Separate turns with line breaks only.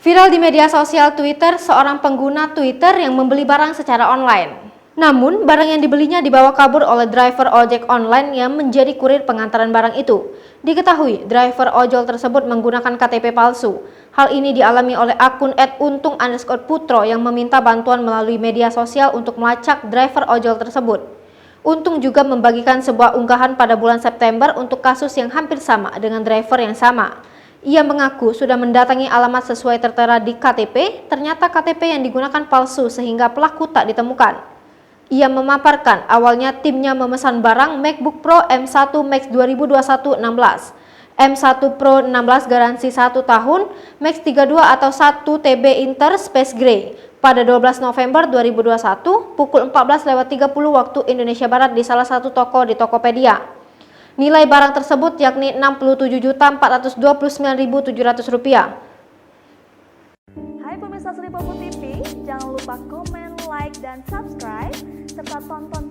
Viral di media sosial Twitter, seorang pengguna Twitter yang membeli barang secara online. Namun, barang yang dibelinya dibawa kabur oleh driver ojek online yang menjadi kurir pengantaran barang itu. Diketahui, driver ojol tersebut menggunakan KTP palsu. Hal ini dialami oleh akun @untung_putro yang meminta bantuan melalui media sosial untuk melacak driver ojol tersebut. Untung juga membagikan sebuah unggahan pada bulan September untuk kasus yang hampir sama dengan driver yang sama. Ia mengaku sudah mendatangi alamat sesuai tertera di KTP, ternyata KTP yang digunakan palsu sehingga pelaku tak ditemukan. Ia memaparkan awalnya timnya memesan barang MacBook Pro M1 Max 2021 16, M1 Pro 16 garansi 1 tahun, Max 32 atau 1 TB Inter Space Gray pada 12 November 2021 pukul 14.30 waktu Indonesia Barat di salah satu toko di Tokopedia. Nilai barang tersebut yakni Rp67.429.700.
Hai pemirsa Sri Popo TV, jangan lupa komen, like, dan subscribe, serta tonton